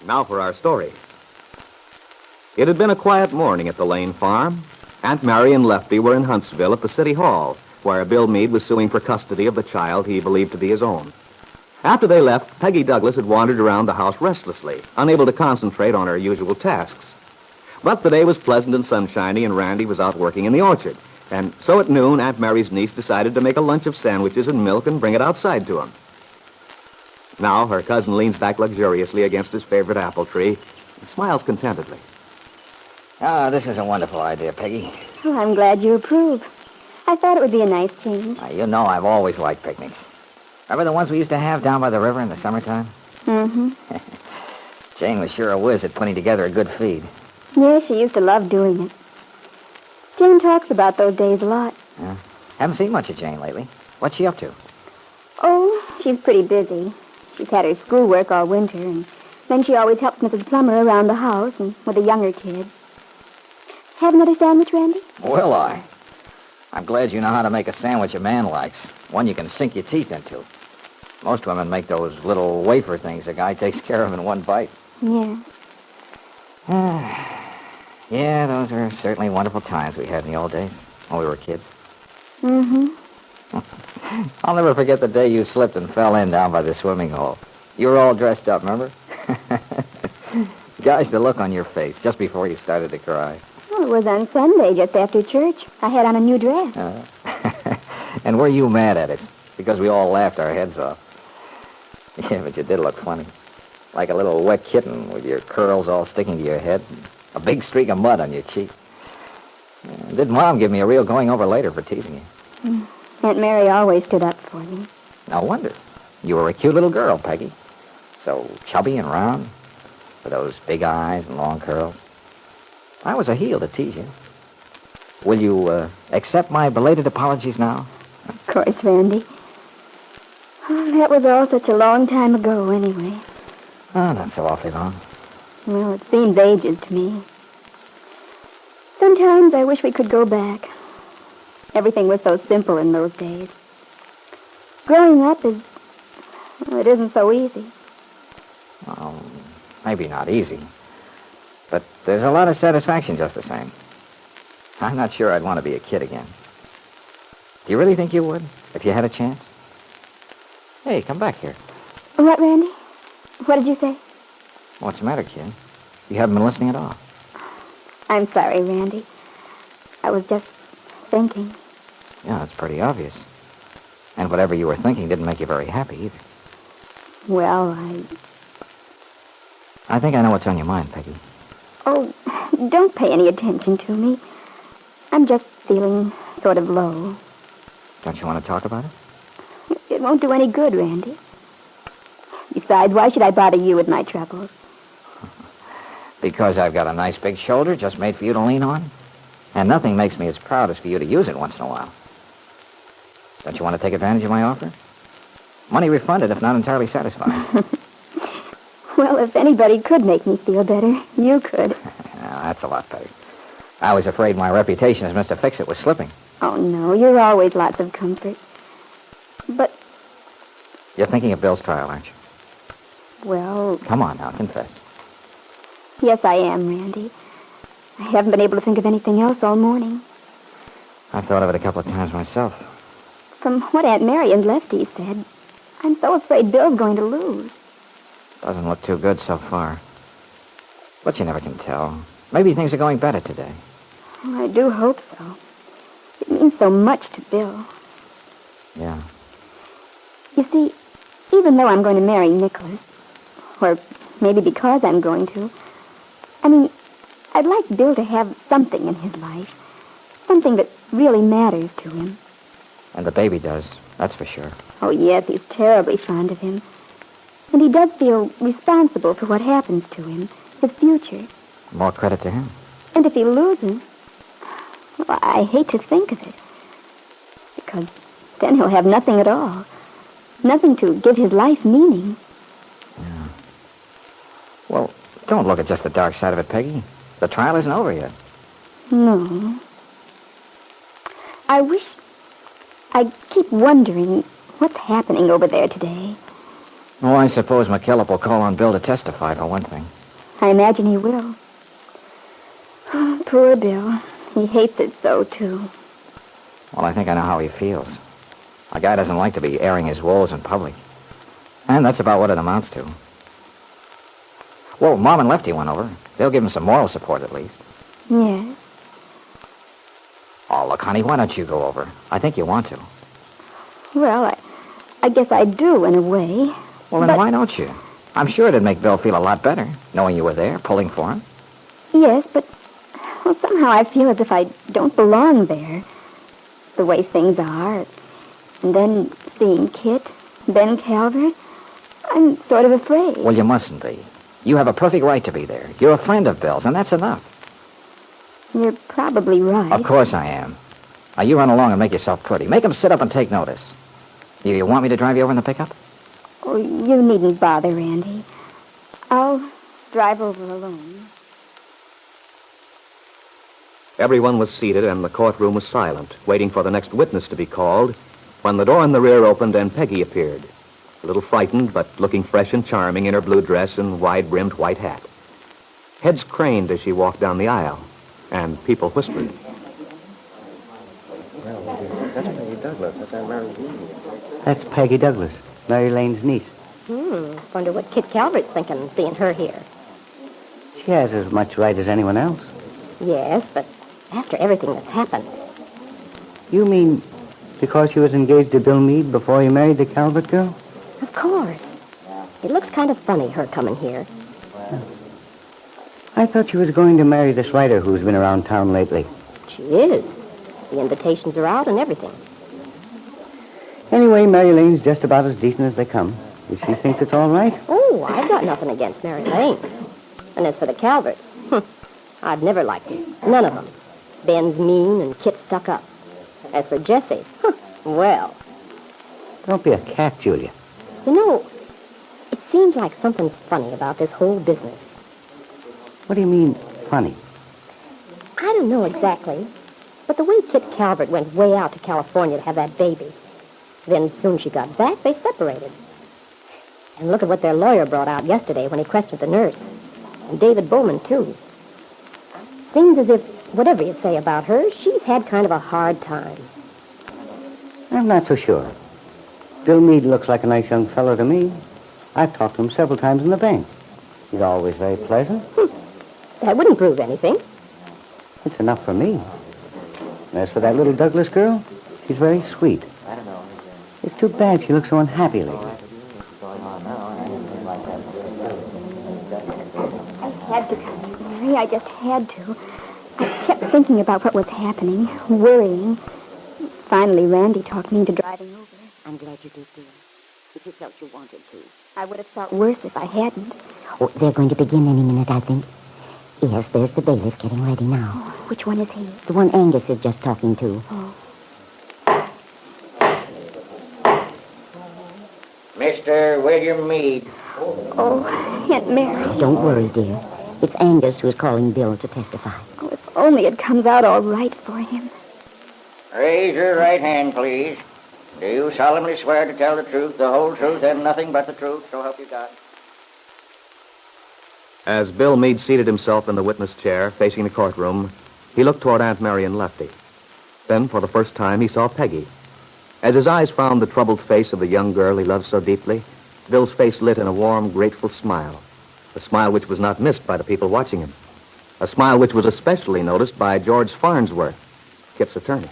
Now for our story. It had been a quiet morning at the Lane farm. Aunt Mary and Lefty were in Huntsville at the city hall, where Bill Meade was suing for custody of the child he believed to be his own. After they left, Peggy Douglas had wandered around the house restlessly, unable to concentrate on her usual tasks. But the day was pleasant and sunshiny, and Randy was out working in the orchard. And so at noon, Aunt Mary's niece decided to make a lunch of sandwiches and milk and bring it outside to him. Now her cousin leans back luxuriously against his favorite apple tree and smiles contentedly. Oh, this is a wonderful idea, Peggy. Oh, I'm glad you approve. I thought it would be a nice change. You know I've always liked picnics. Remember the ones we used to have down by the river in the summertime? Mm-hmm. Jane was sure a whiz at putting together a good feed. Yes, she used to love doing it. Jane talks about those days a lot. Yeah. Haven't seen much of Jane lately. What's she up to? Oh, she's pretty busy. She's had her schoolwork all winter, and then she always helps Mrs. Plummer around the house and with the younger kids. Have another sandwich, Randy? Will I? I'm glad you know how to make a sandwich a man likes. One you can sink your teeth into. Most women make those little wafer things a guy takes care of in one bite. Yeah. Yeah, those are certainly wonderful times we had in the old days when we were kids. Mm-hmm. I'll never forget the day you slipped and fell in down by the swimming hole. You were all dressed up, remember? Gosh, the look on your face just before you started to cry. Well, it was on Sunday, just after church. I had on a new dress. And were you mad at us? Because we all laughed our heads off. Yeah, but you did look funny. Like a little wet kitten with your curls all sticking to your head. And a big streak of mud on your cheek. Did Mom give me a real going over later for teasing you? Aunt Mary always stood up for me. No wonder. You were a cute little girl, Peggy. So chubby and round, with those big eyes and long curls. I was a heel to tease you. Will you accept my belated apologies now? Of course, Randy. Oh, that was all such a long time ago, anyway. Oh, not so awfully long. Well, it seems ages to me. Sometimes I wish we could go back. Everything was so simple in those days. Growing up is... well, it isn't so easy. Well, maybe not easy. But there's a lot of satisfaction just the same. I'm not sure I'd want to be a kid again. Do you really think you would, if you had a chance? Hey, come back here. What, Randy? What did you say? What's the matter, kid? You haven't been listening at all. I'm sorry, Randy. I was just thinking. Yeah, that's pretty obvious. And whatever you were thinking didn't make you very happy either. Well, I think I know what's on your mind, Peggy. Oh, don't pay any attention to me. I'm just feeling sort of low. Don't you want to talk about it? It won't do any good, Randy. Besides, why should I bother you with my troubles? Because I've got a nice big shoulder just made for you to lean on. And nothing makes me as proud as for you to use it once in a while. Don't you want to take advantage of my offer? Money refunded if not entirely satisfied. Well, if anybody could make me feel better, you could. That's a lot better. I was afraid my reputation as Mr. Fix-It was slipping. Oh, no, you're always lots of comfort. But... You're thinking of Bill's trial, aren't you? Well... Come on now, confess. Yes, I am, Randy. I haven't been able to think of anything else all morning. I've thought of it a couple of times myself. From what Aunt Mary and Lefty said, I'm so afraid Bill's going to lose. Doesn't look too good so far. But you never can tell. Maybe things are going better today. Oh, I do hope so. It means so much to Bill. Yeah. You see, even though I'm going to marry Nicholas, or maybe because I'm going to, I'd like Bill to have something in his life. Something that really matters to him. And the baby does, that's for sure. Oh, yes, he's terribly fond of him. And he does feel responsible for what happens to him, his future. More credit to him. And if he loses, well, I hate to think of it. Because then he'll have nothing at all. Nothing to give his life meaning. Yeah. Well, don't look at just the dark side of it, Peggy. The trial isn't over yet. No. I keep wondering what's happening over there today. Oh, I suppose McKillop will call on Bill to testify, for one thing. I imagine he will. Oh, poor Bill. He hates it so, too. Well, I think I know how he feels. A guy doesn't like to be airing his woes in public. And that's about what it amounts to. Well, Mom and Lefty went over. They'll give him some moral support, at least. Yes. Oh, look, honey, why don't you go over? I think you want to. Well, I guess I do, in a way. Well, then why don't you? I'm sure it'd make Bill feel a lot better, knowing you were there, pulling for him. Yes, but well, somehow I feel as if I don't belong there. The way things are. And then seeing Kit, Ben Calvert, I'm sort of afraid. Well, you mustn't be. You have a perfect right to be there. You're a friend of Bill's, and that's enough. You're probably right. Of course I am. Now, you run along and make yourself pretty. Make him sit up and take notice. You want me to drive you over in the pickup? Oh, you needn't bother, Randy. I'll drive over alone. Everyone was seated and the courtroom was silent, waiting for the next witness to be called, when the door in the rear opened and Peggy appeared, a little frightened but looking fresh and charming in her blue dress and wide-brimmed white hat. Heads craned as she walked down the aisle, and people whispered. That's Peggy Douglas. That's Peggy Douglas, Mary Lane's niece. Wonder what Kit Calvert's thinking, seeing her here. She has as much right as anyone else. Yes, but after everything that's happened. You mean because she was engaged to Bill Meade before he married the Calvert girl? Of course. It looks kind of funny, her coming here. I thought she was going to marry this writer who's been around town lately. She is. The invitations are out and everything. Anyway, Mary Lane's just about as decent as they come. If she thinks it's all right. Oh, I've got nothing against Mary Lane. And as for the Calverts, I've never liked them. None of them. Ben's mean and Kit's stuck up. As for Jessie, well. Don't be a cat, Julia. You know, it seems like something's funny about this whole business. What do you mean, funny? I don't know exactly, but the way Kit Calvert went way out to California to have that baby, then as soon as she got back, they separated. And look at what their lawyer brought out yesterday when he questioned the nurse. And David Bowman, too. Seems as if, whatever you say about her, she's had kind of a hard time. I'm not so sure. Bill Meade looks like a nice young fellow to me. I've talked to him several times in the bank. He's always very pleasant. That wouldn't prove anything. It's enough for me. And as for that little Douglas girl, she's very sweet. It's too bad she looks so unhappy lately. I had to come here, Mary. I just had to. I kept thinking about what was happening, worrying. Finally, Randy talked me into driving over. I'm glad you did, dear. If you felt you wanted to. I would have felt worse if I hadn't. Oh, they're going to begin any minute, I think. Yes, there's the bailiff getting ready now. Oh, which one is he? The one Angus is just talking to. Oh. Mr. William Meade. Oh, Aunt Mary. Don't worry, dear. It's Angus who's calling Bill to testify. Oh, if only it comes out all right for him. Raise your right hand, please. Do you solemnly swear to tell the truth, the whole truth, and nothing but the truth, so help you God? As Bill Meade seated himself in the witness chair, facing the courtroom, he looked toward Aunt Mary and Lefty. Then, for the first time, he saw Peggy. As his eyes found the troubled face of the young girl he loved so deeply, Bill's face lit in a warm, grateful smile. A smile which was not missed by the people watching him. A smile which was especially noticed by George Farnsworth, Kit's attorney.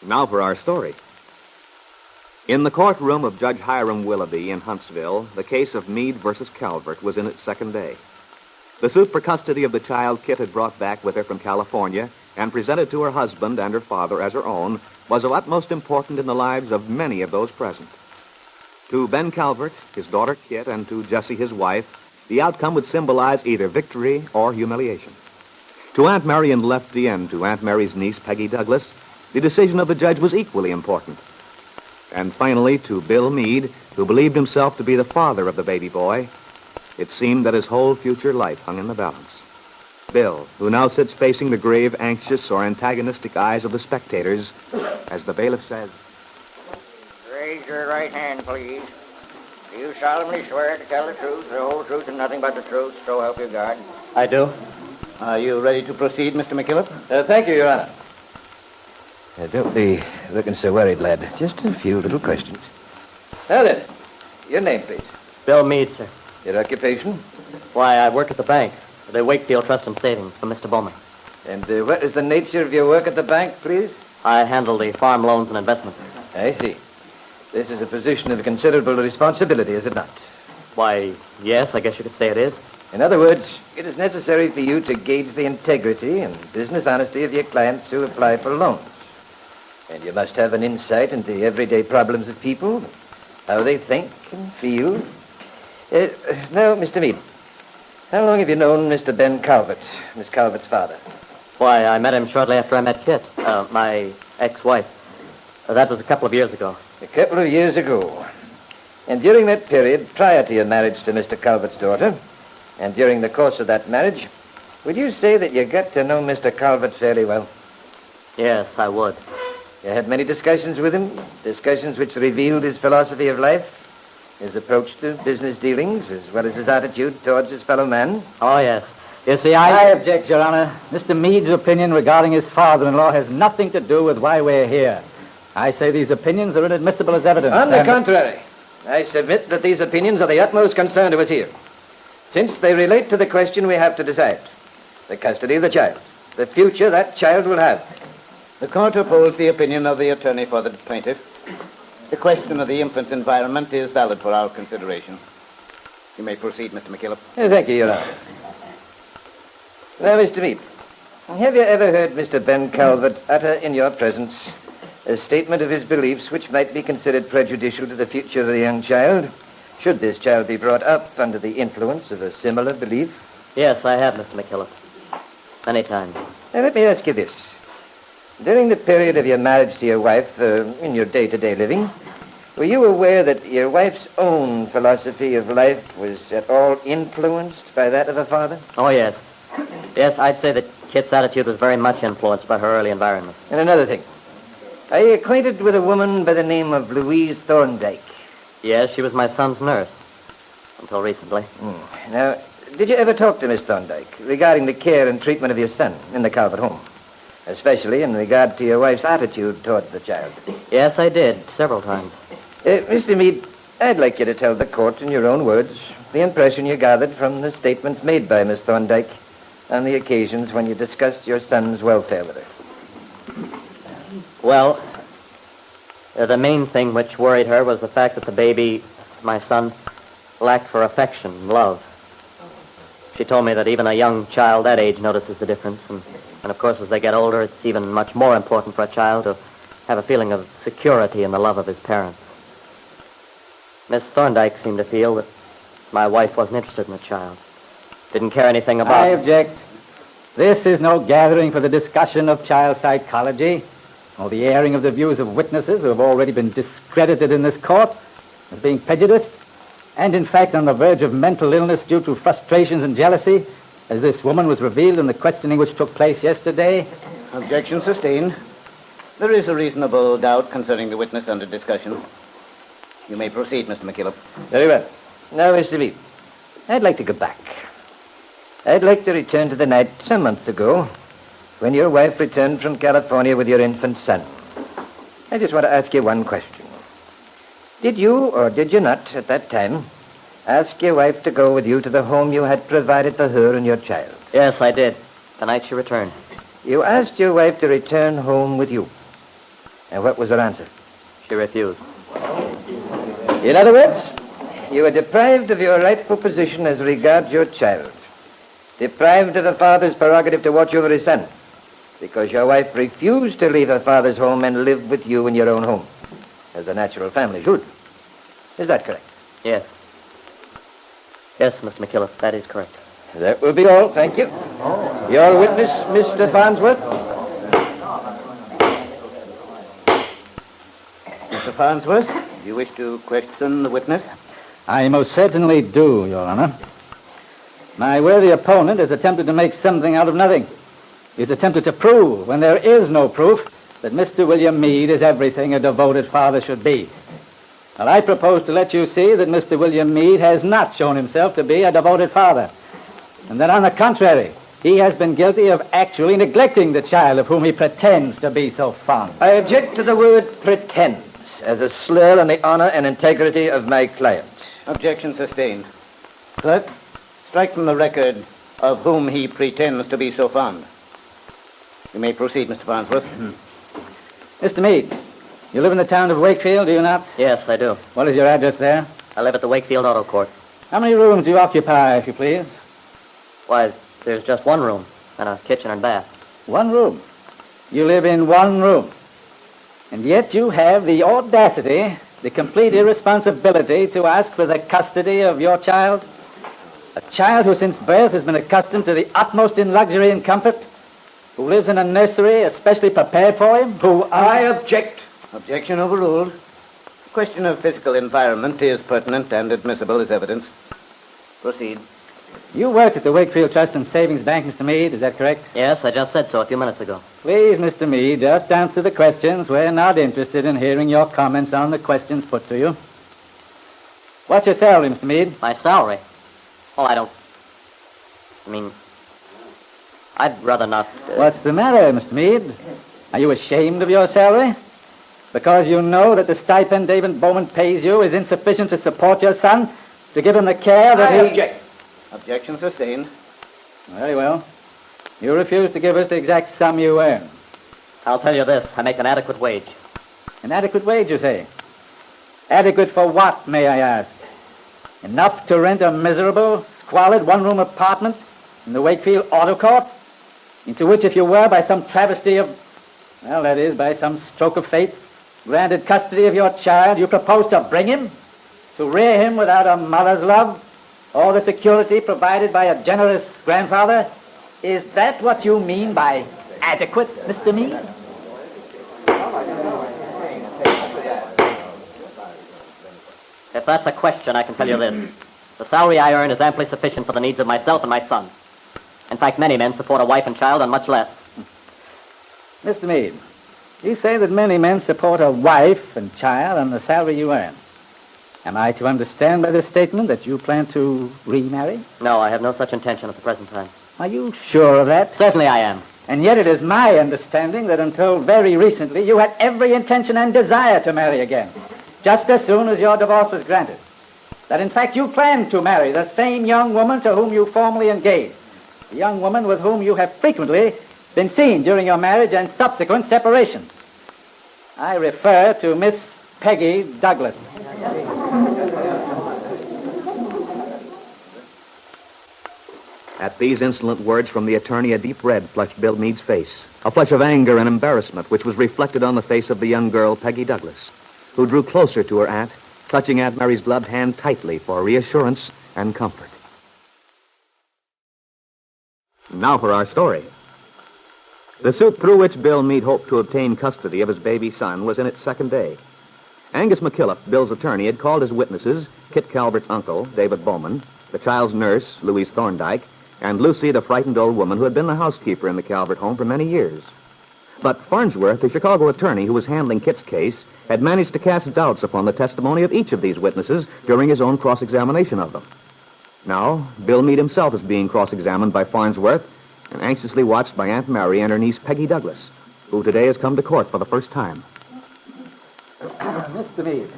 Now for our story. In the courtroom of Judge Hiram Willoughby in Huntsville, the case of Meade versus Calvert was in its second day. The suit for custody of the child Kit had brought back with her from California and presented to her husband and her father as her own was of utmost importance in the lives of many of those present. To Ben Calvert, his daughter Kit, and to Jessie, his wife, the outcome would symbolize either victory or humiliation. To Aunt Mary and Lefty and to Aunt Mary's niece, Peggy Douglas, the decision of the judge was equally important. And finally, to Bill Meade, who believed himself to be the father of the baby boy, it seemed that his whole future life hung in the balance. Bill, who now sits facing the grave, anxious, or antagonistic eyes of the spectators, as the bailiff says, Raise Raise your right hand, please. Do you solemnly swear to tell the truth, the whole truth, and nothing but the truth, so help you God? I do. Are you ready to proceed, Mr. McKillop? Thank you, Your Honor. Don't be looking so worried, lad. Just a few little questions. Now then, your name, please. Bill Meade, sir. Your occupation? Why, I work at the bank, the Wakefield Trust and Savings for Mr. Bowman. And what is the nature of your work at the bank, please? I handle the farm loans and investments. I see. This is a position of considerable responsibility, is it not? Why, yes, I guess you could say it is. In other words, it is necessary for you to gauge the integrity and business honesty of your clients who apply for loans. And you must have an insight into the everyday problems of people, how they think and feel. Now, Mr. Meade, how long have you known Mr. Ben Calvert, Miss Calvert's father? Why, I met him shortly after I met Kit, my ex-wife. That was a couple of years ago. A couple of years ago. And during that period, prior to your marriage to Mr. Calvert's daughter, and during the course of that marriage, would you say that you got to know Mr. Calvert fairly well? Yes, I would. You had many discussions with him, discussions which revealed his philosophy of life, his approach to business dealings, as well as his attitude towards his fellow man? Oh, yes. You see, I object, Your Honor. Mr. Meade's opinion regarding his father-in-law has nothing to do with why we're here. I say these opinions are inadmissible as evidence. On the contrary, I submit that these opinions are the utmost concern to us here, since they relate to the question we have to decide. The custody of the child. The future that child will have. The court upholds the opinion of the attorney for the plaintiff. The question of the infant's environment is valid for our consideration. You may proceed, Mr. McKillop. Thank you, Your Honor. Now, Mr. Meade, have you ever heard Mr. Ben Calvert utter in your presence a statement of his beliefs which might be considered prejudicial to the future of the young child, should this child be brought up under the influence of a similar belief? Yes, I have, Mr. McKillop. Many times. Now, let me ask you this. During the period of your marriage to your wife, in your day-to-day living, were you aware that your wife's own philosophy of life was at all influenced by that of her father? Oh, yes. Yes, I'd say that Kit's attitude was very much influenced by her early environment. And another thing. Are you acquainted with a woman by the name of Louise Thorndyke? Yes, she was my son's nurse. Until recently. Now, did you ever talk to Miss Thorndyke regarding the care and treatment of your son in the Calvert home? Especially in regard to your wife's attitude toward the child? Yes, I did, several times. Mr. Meade, I'd like you to tell the court in your own words the impression you gathered from the statements made by Miss Thorndyke on the occasions when you discussed your son's welfare with her. Well, the main thing which worried her was the fact that the baby, my son, lacked for affection and love. She told me that even a young child that age notices the difference, and of course as they get older, it's even much more important for a child to have a feeling of security in the love of his parents. Miss Thorndyke seemed to feel that my wife wasn't interested in the child. Didn't care anything about I object. This is no gathering for the discussion of child psychology or the airing of the views of witnesses who have already been discredited in this court as being prejudiced and, in fact, on the verge of mental illness due to frustrations and jealousy, as this woman was revealed in the questioning which took place yesterday. Objection sustained. There is a reasonable doubt concerning the witness under discussion. You may proceed, Mr. McKillop. Very well. Now, Mr. Lee, I'd like to go back. I'd like to return to the night some months ago when your wife returned from California with your infant son. I just want to ask you one question. Did you or did you not at that time ask your wife to go with you to the home you had provided for her and your child? Yes, I did. The night she returned. You asked your wife to return home with you. And what was her answer? She refused. In other words, you were deprived of your rightful position as regards your child. Deprived of a father's prerogative to watch over his son. Because your wife refused to leave her father's home and live with you in your own home. As a natural family should. Is that correct? Yes. Yes, Mr. McKillop, that is correct. That will be all, thank you. Your witness, Mr. Farnsworth. Mr. Farnsworth, do you wish to question the witness? I most certainly do, Your Honor. My worthy opponent has attempted to make something out of nothing. He's attempted to prove, when there is no proof, that Mr. William Meade is everything a devoted father should be. Well, I propose to let you see that Mr. William Meade has not shown himself to be a devoted father, and that, on the contrary, he has been guilty of actually neglecting the child of whom he pretends to be so fond. I object to the word pretends as a slur on the honor and integrity of my client. Objection sustained. Clerk, strike from the record of whom he pretends to be so fond. You may proceed, Mr. Farnsworth. Mr. Meade, you live in the town of Wakefield, do you not? Yes, I do. What is your address there? I live at the Wakefield Auto Court. How many rooms do you occupy, if you please? Why, there's just one room and a kitchen and bath. One room. You live in one room. And yet you have the audacity, the complete irresponsibility to ask for the custody of your child? A child who since birth has been accustomed to the utmost in luxury and comfort, who lives in a nursery especially prepared for him, who... I object. Objection overruled. The question of physical environment is pertinent and admissible as evidence. Proceed. You work at the Wakefield Trust and Savings Bank, Mr. Meade, is that correct? Yes, I just said so a few minutes ago. Please, Mr. Meade, just answer the questions. We're not interested in hearing your comments on the questions put to you. What's your salary, Mr. Meade? My salary? Oh, I mean, I'd rather not... What's the matter, Mr. Meade? Are you ashamed of your salary? Because you know that the stipend David Bowman pays you is insufficient to support your son, to give him the care that I he... object. Objection sustained. Very well. You refuse to give us the exact sum you earn. I'll tell you this. I make an adequate wage. An adequate wage, you say? Adequate for what, may I ask? Enough to rent a miserable, squalid one-room apartment in the Wakefield Auto Court, into which, if you were, by some travesty of... well, that is, by some stroke of fate, granted custody of your child, you propose to bring him? To rear him without a mother's love? Or the security provided by a generous grandfather? Is that what you mean by adequate, Mr. Meade? If that's a question, I can tell you this. The salary I earn is amply sufficient for the needs of myself and my son. In fact, many men support a wife and child on much less. Mr. Meade, you say that many men support a wife and child on the salary you earn. Am I to understand by this statement that you plan to remarry? No, I have no such intention at the present time. Are you sure of that? Certainly I am. And yet it is my understanding that until very recently you had every intention and desire to marry again, just as soon as your divorce was granted. That in fact you planned to marry the same young woman to whom you formerly engaged, the young woman with whom you have frequently been seen during your marriage and subsequent separation. I refer to Miss Peggy Douglas. At these insolent words from the attorney, a deep red flushed Bill Meade's face, a flush of anger and embarrassment which was reflected on the face of the young girl, Peggy Douglas, who drew closer to her aunt, clutching Aunt Mary's gloved hand tightly for reassurance and comfort. Now for our story. The suit through which Bill Meade hoped to obtain custody of his baby son was in its second day. Angus McKillop, Bill's attorney, had called as witnesses Kit Calvert's uncle, David Bowman, the child's nurse, Louise Thorndike, and Lucy, the frightened old woman who had been the housekeeper in the Calvert home for many years. But Farnsworth, the Chicago attorney who was handling Kit's case, had managed to cast doubts upon the testimony of each of these witnesses during his own cross-examination of them. Now, Bill Meade himself is being cross-examined by Farnsworth and anxiously watched by Aunt Mary and her niece Peggy Douglas, who today has come to court for the first time. Mr. Meade,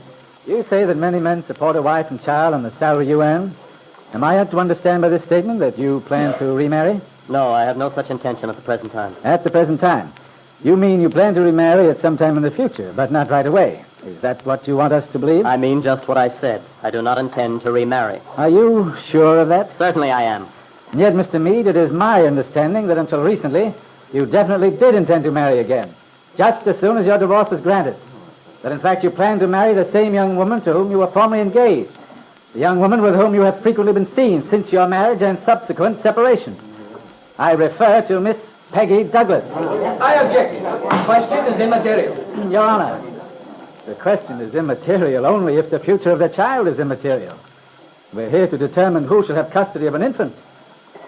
you say that many men support a wife and child on the salary you earn. Am I to understand by this statement that you plan to remarry? No, I have no such intention at the present time. At the present time? You mean you plan to remarry at some time in the future, but not right away. Is that what you want us to believe? I mean just what I said. I do not intend to remarry. Are you sure of that? Certainly I am. And yet, Mr. Meade, it is my understanding that until recently, you definitely did intend to marry again, just as soon as your divorce was granted. That, in fact, you planned to marry the same young woman to whom you were formerly engaged, the young woman with whom you have frequently been seen since your marriage and subsequent separation. I refer to Miss Peggy Douglas. I object. The question is immaterial. Your Honor, the question is immaterial only if the future of the child is immaterial. We're here to determine who shall have custody of an infant.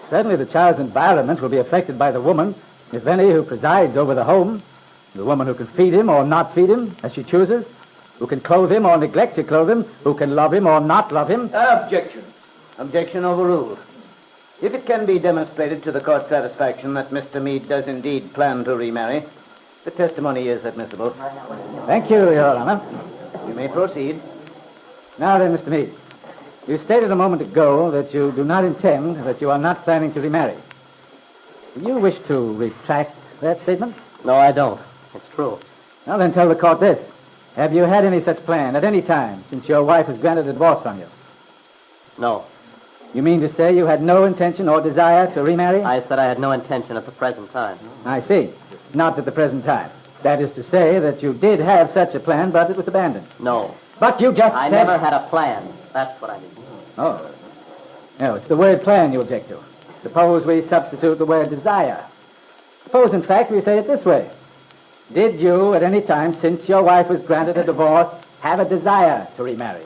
Certainly the child's environment will be affected by the woman, if any, who presides over the home, the woman who can feed him or not feed him, as she chooses, who can clothe him or neglect to clothe him, who can love him or not love him. Objection. Objection overruled. If it can be demonstrated to the court's satisfaction that Mr. Meade does indeed plan to remarry, the testimony is admissible. Thank you, Your Honor. You may proceed. Now then, Mr. Meade, you stated a moment ago that you do not intend, that you are not planning to remarry. Do you wish to retract that statement? No, I don't. It's true. Now then, tell the court this. Have you had any such plan at any time since your wife was granted a divorce from you? No. You mean to say you had no intention or desire to remarry? I said I had no intention at the present time. I see. Not at the present time. That is to say that you did have such a plan, but it was abandoned. No. But you just I said... never had a plan. That's what I mean. Oh. No, it's the word plan you object to. Suppose we substitute the word desire. Suppose, in fact, we say it this way. Did you, at any time since your wife was granted a divorce, have a desire to remarry?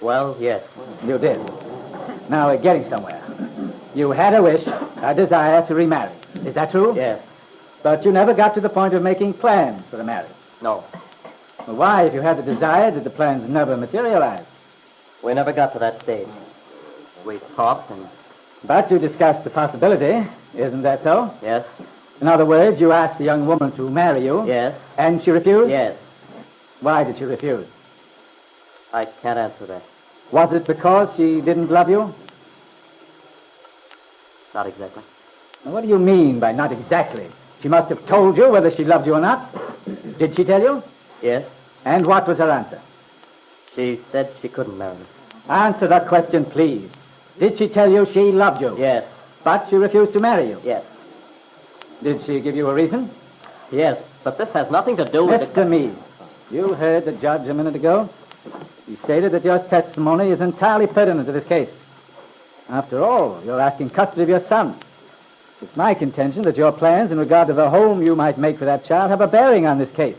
Well, yes. You did. Now we're getting somewhere. You had a wish, a desire to remarry. Is that true? Yes. But you never got to the point of making plans for the marriage. No. Well, why, if you had the desire, did the plans never materialize? We never got to that stage. We talked and... But you discussed the possibility. Isn't that so? Yes. In other words, you asked the young woman to marry you. Yes. And she refused? Yes. Why did she refuse? I can't answer that. Was it because she didn't love you? Not exactly. Now, what do you mean by not exactly? She must have told you whether she loved you or not. Did she tell you? Yes. And what was her answer? She said she couldn't marry me. Answer that question, please. Did she tell you she loved you? Yes. But she refused to marry you? Yes. Did she give you a reason? Yes, but this has nothing to do with Mr. Meade, you heard the judge a minute ago. He stated that your testimony is entirely pertinent to this case. After all, you're asking custody of your son. It's my contention that your plans in regard to the home you might make for that child have a bearing on this case.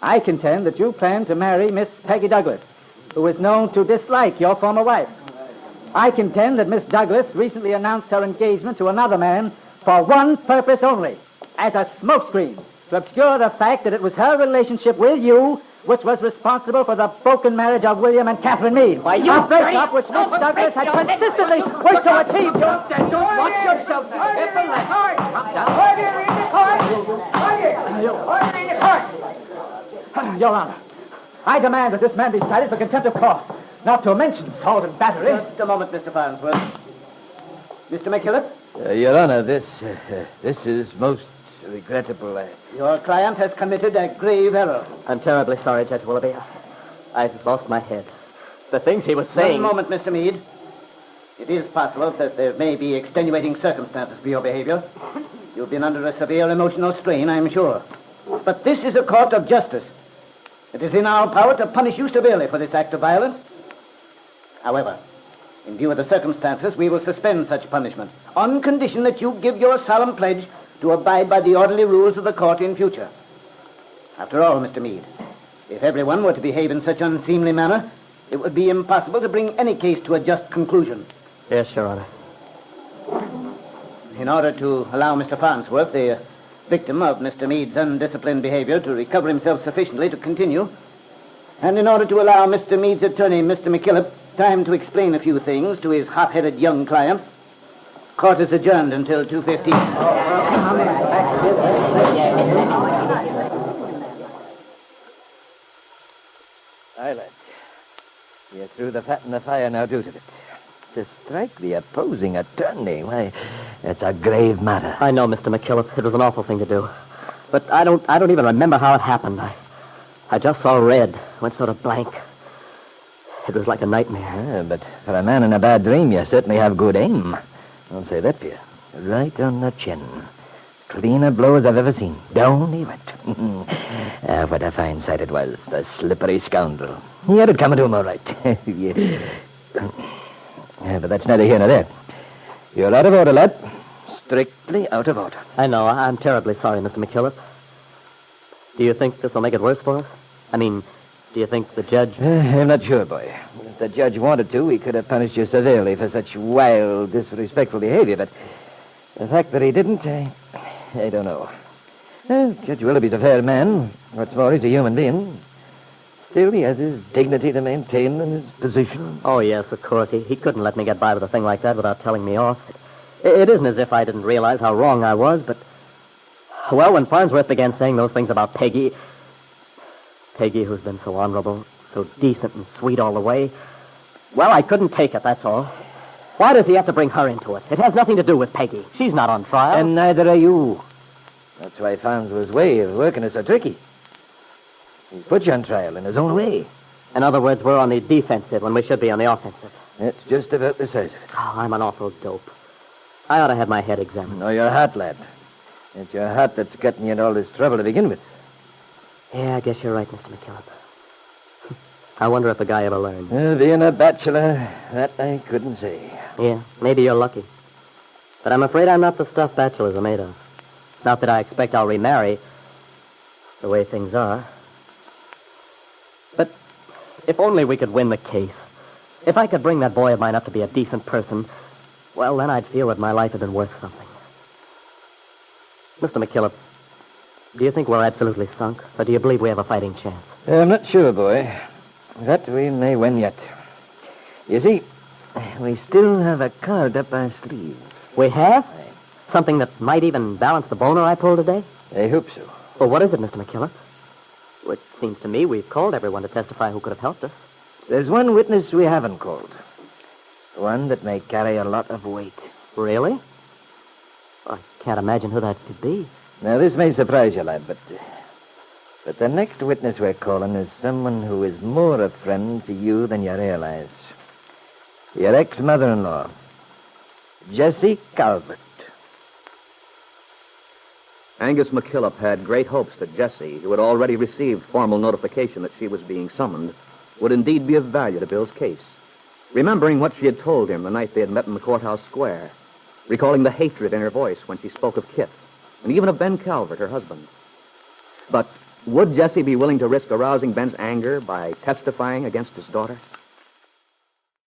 I contend that you plan to marry Miss Peggy Douglas, who is known to dislike your former wife. I contend that Miss Douglas recently announced her engagement to another man for one purpose only, as a smokescreen, to obscure the fact that it was her relationship with you which was responsible for the broken marriage of William and Catherine Meade. Why, you a breakup which Miss Douglas had consistently wished to achieve. Don't watch yourself. Your Honor, I demand that this man be cited for contempt of court, not to mention assault and battery. Just a moment, Mr. Farnsworth. Mr. McKillop? Your Honor, this is most regrettable. Your client has committed a grave error. I'm terribly sorry, Judge Willoughby. I've lost my head. The things he was saying... One moment, Mr. Meade. It is possible that there may be extenuating circumstances for your behavior. You've been under a severe emotional strain, I'm sure. But this is a court of justice. It is in our power to punish you severely for this act of violence. However, in view of the circumstances, we will suspend such punishment on condition that you give your solemn pledge to abide by the orderly rules of the court in future. After all, Mr. Meade, if everyone were to behave in such unseemly manner, it would be impossible to bring any case to a just conclusion. Yes, Your Honor. In order to allow Mr. Farnsworth, the victim of Mr. Meade's undisciplined behavior, to recover himself sufficiently to continue, and in order to allow Mr. Meade's attorney, Mr. McKillop, time to explain a few things to his hot-headed young client, court is adjourned until 2:15. Silent. You threw the fat in the fire, now do to it. To strike the opposing attorney, why, it's a grave matter. I know, Mr. McKillop. It was an awful thing to do. But I don't even remember how it happened. I just saw red, went sort of blank. It was like a nightmare. Yeah, but for a man in a bad dream, you certainly have good aim. I'll say that for you. Right on the chin. Clean a blow as I've ever seen. Down he went. What a fine sight it was. The slippery scoundrel. He had it coming to him all right. Yeah, but that's neither here nor there. You're out of order, lad. Strictly out of order. I know. I'm terribly sorry, Mr. McKillop. Do you think this will make it worse for us? I mean, do you think the judge... I'm not sure, boy. If the judge wanted to, he could have punished you severely for such wild, disrespectful behavior, but the fact that he didn't, I don't know. Well, Judge Willoughby's a fair man. What's more, he's a human being. Still, he has his dignity to maintain and his position. Oh, yes, of course. He couldn't let me get by with a thing like that without telling me off. It isn't as if I didn't realize how wrong I was, but... Well, when Farnsworth began saying those things about Peggy, who's been so honorable, so decent and sweet all the way, well, I couldn't take it, that's all. Why does he have to bring her into it? It has nothing to do with Peggy. She's not on trial. And neither are you. That's why Farnsworth's way of working is so tricky. He's put you on trial in his own way. In other words, we're on the defensive when we should be on the offensive. It's just about the size of it. Oh, I'm an awful dope. I ought to have my head examined. No, your heart, lad. It's your heart that's getting you in all this trouble to begin with. Yeah, I guess you're right, Mr. McKillop. I wonder if the guy ever learned. Being a bachelor, that I couldn't say. Yeah, maybe you're lucky. But I'm afraid I'm not the stuff bachelors are made of. Not that I expect I'll remarry the way things are. But if only we could win the case. If I could bring that boy of mine up to be a decent person, well, then I'd feel that my life had been worth something. Mr. McKillop, do you think we're absolutely sunk, or do you believe we have a fighting chance? I'm not sure, boy. That we may win yet. You see, we still have a card up our sleeve. We have? Something that might even balance the boner I pulled today? I hope so. Well, what is it, Mr. McKillop? Well, it seems to me we've called everyone to testify who could have helped us. There's one witness we haven't called. One that may carry a lot of weight. Really? I can't imagine who that could be. Now, this may surprise you, lad, but the next witness we're calling is someone who is more a friend to you than you realize. Your ex-mother-in-law, Jessie Calvert. Angus McKillop had great hopes that Jessie, who had already received formal notification that she was being summoned, would indeed be of value to Bill's case. Remembering what she had told him the night they had met in the courthouse square, recalling the hatred in her voice when she spoke of Kit, and even of Ben Calvert, her husband. But would Jessie be willing to risk arousing Ben's anger by testifying against his daughter?